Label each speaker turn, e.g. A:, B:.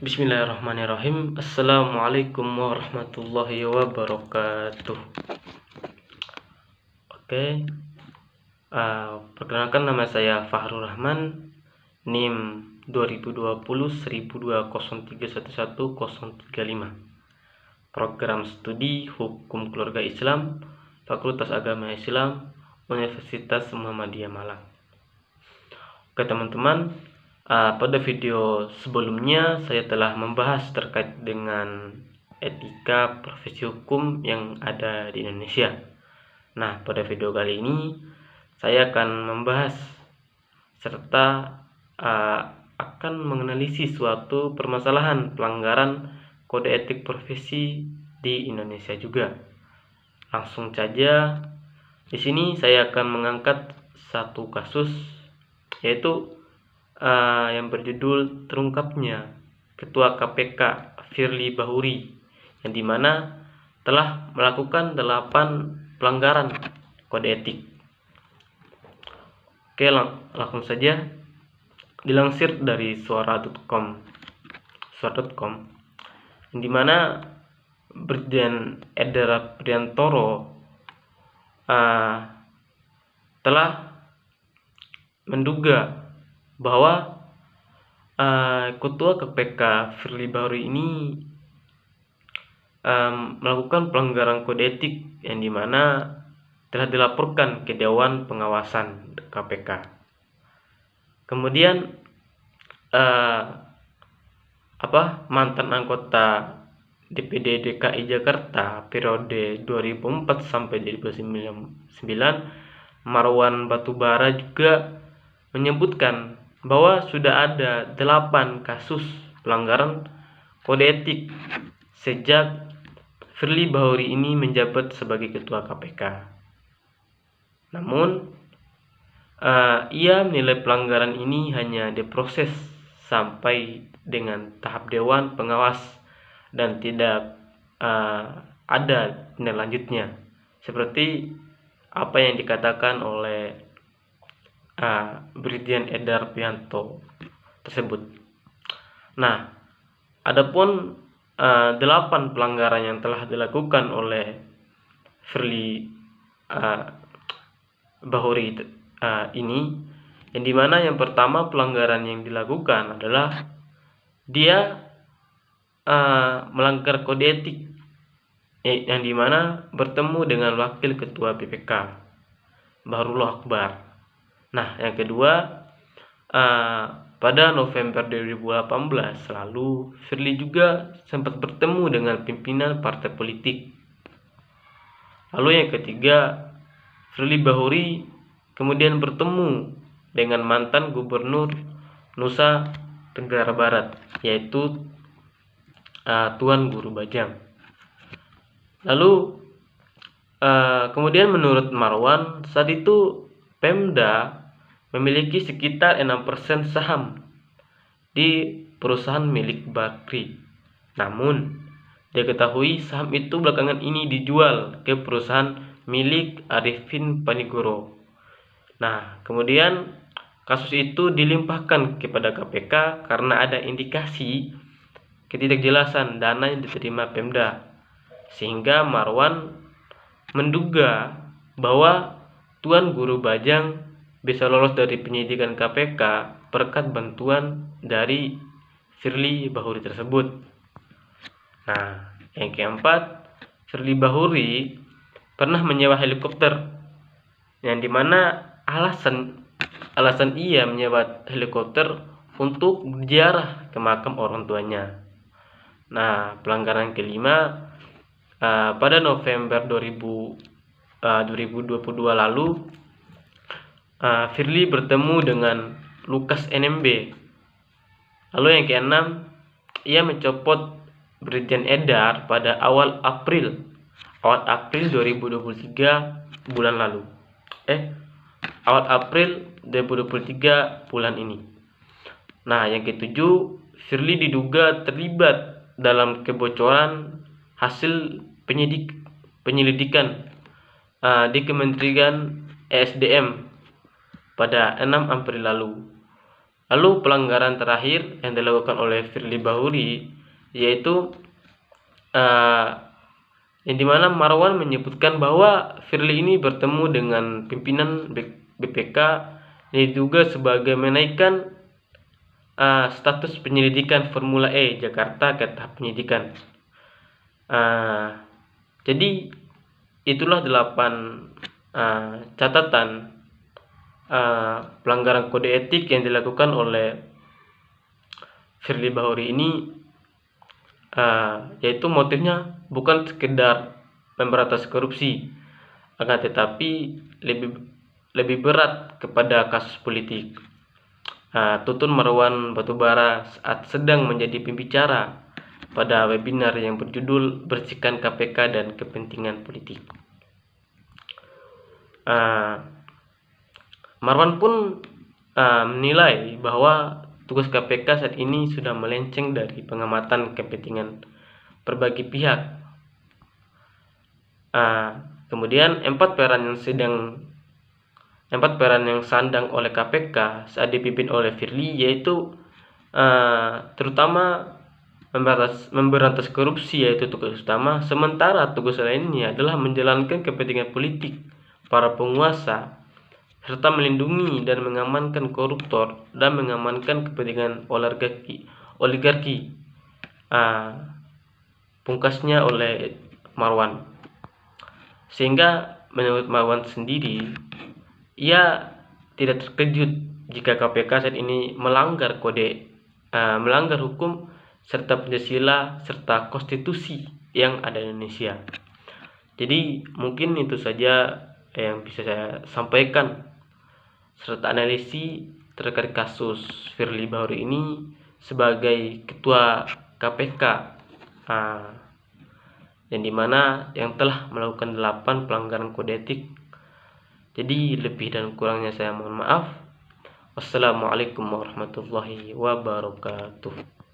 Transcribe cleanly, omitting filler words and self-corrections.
A: Bismillahirrahmanirrahim. Assalamualaikum warahmatullahi wabarakatuh. Oke, perkenalkan nama saya Fahrul Rahman, NIM 2020 100203111035. Program Studi Hukum Keluarga Islam, Fakultas Agama Islam, Universitas Muhammadiyah Malang. Oke teman-teman, pada video sebelumnya saya telah membahas terkait dengan etika profesi hukum yang ada di Indonesia. Nah, pada video kali ini saya akan membahas serta akan menganalisis suatu permasalahan pelanggaran kode etik profesi di Indonesia juga. Langsung saja, di sini saya akan mengangkat satu kasus, yaitu yang berjudul terungkapnya Ketua KPK Firly Bahuri, yang dimana telah melakukan 8 pelanggaran kode etik. Oke, langsung saja. Dilansir dari suara.com, yang dimana Brigjen Endar Priantoro telah menduga bahwa Ketua KPK Firly Bahuri ini melakukan pelanggaran kode etik, yang dimana telah dilaporkan ke Dewan Pengawasan KPK. Kemudian mantan anggota DPD DKI Jakarta periode 2004 sampai 2009, Marwan Batubara, juga menyebutkan bahwa sudah ada 8 kasus pelanggaran kode etik sejak Firly Bahuri ini menjabat sebagai Ketua KPK. Namun, ia menilai pelanggaran ini hanya diproses sampai dengan tahap Dewan Pengawas dan tidak ada tindak lanjutnya, seperti apa yang dikatakan oleh Brigjen Endar Priantoro tersebut. Nah, adapun 8 pelanggaran yang telah dilakukan oleh Firly Bahuri ini, yang dimana yang pertama pelanggaran yang dilakukan adalah dia melanggar kode etik, yang dimana bertemu dengan Wakil Ketua BPK Bahrullah Akbar. Nah, yang kedua, pada November 2018 lalu, Firly juga sempat bertemu dengan pimpinan partai politik. Lalu yang ketiga, Firly Bahuri kemudian bertemu dengan mantan Gubernur Nusa Tenggara Barat, yaitu Tuan Guru Bajang. Lalu kemudian menurut Marwan, saat itu Pemda memiliki sekitar 6% saham di perusahaan milik Bakri. Namun, diketahui saham itu belakangan ini dijual ke perusahaan milik Arifin Panigoro. Nah, kemudian kasus itu dilimpahkan kepada KPK karena ada indikasi ketidakjelasan dana yang diterima Pemda, sehingga Marwan menduga bahwa Tuan Guru Bajang bisa lolos dari penyidikan KPK berkat bantuan dari Firly Bahuri tersebut. Nah, yang keempat, Firly Bahuri pernah menyewa helikopter, yang dimana alasan ia menyewa helikopter untuk berziarah ke makam orang tuanya. Nah, pelanggaran kelima, pada November 2022 lalu, Firly bertemu dengan Lukas NMB. Lalu yang keenam, ia mencopot Brigjen Endar pada awal April 2023 bulan lalu. Awal April 2023 bulan ini. Nah, yang ketujuh, Firly diduga terlibat dalam kebocoran hasil penyelidikan di Kementerian ESDM pada 6 April lalu. Lalu pelanggaran terakhir yang dilakukan oleh Firly Bahuri yaitu yang dimana Marwan menyebutkan bahwa Firly ini bertemu dengan pimpinan BPK yang diduga sebagai menaikkan status penyelidikan Formula E Jakarta ke tahap penyidikan. Jadi itulah 8 catatan pelanggaran kode etik yang dilakukan oleh Firly Bahuri ini, yaitu motifnya bukan sekedar memberantas korupsi, akan tetapi lebih berat kepada kasus politik. Tutun Marwan Batubara saat sedang menjadi pembicara pada webinar yang berjudul Bersihkan KPK dan Kepentingan Politik. Marwan pun menilai bahwa tugas KPK saat ini sudah melenceng dari pengamatan kepentingan berbagai pihak. Kemudian 4 peran yang sandang oleh KPK saat dipimpin oleh Firly yaitu terutama memberantas korupsi, yaitu tugas utama, sementara tugas lainnya adalah menjalankan kepentingan politik para penguasa serta melindungi dan mengamankan koruptor dan mengamankan kepentingan oligarki. Pungkasnya oleh Marwan. Sehingga menurut Marwan sendiri, ia tidak terkejut jika KPK saat ini melanggar hukum serta Pancasila serta konstitusi yang ada di Indonesia. Jadi mungkin itu saja yang bisa saya sampaikan serta analisis terkait kasus Firly Bahuri ini sebagai ketua KPK, yang dimana yang telah melakukan 8 pelanggaran kode etik. Jadi lebih dan kurangnya saya mohon maaf. Wassalamualaikum warahmatullahi wabarakatuh.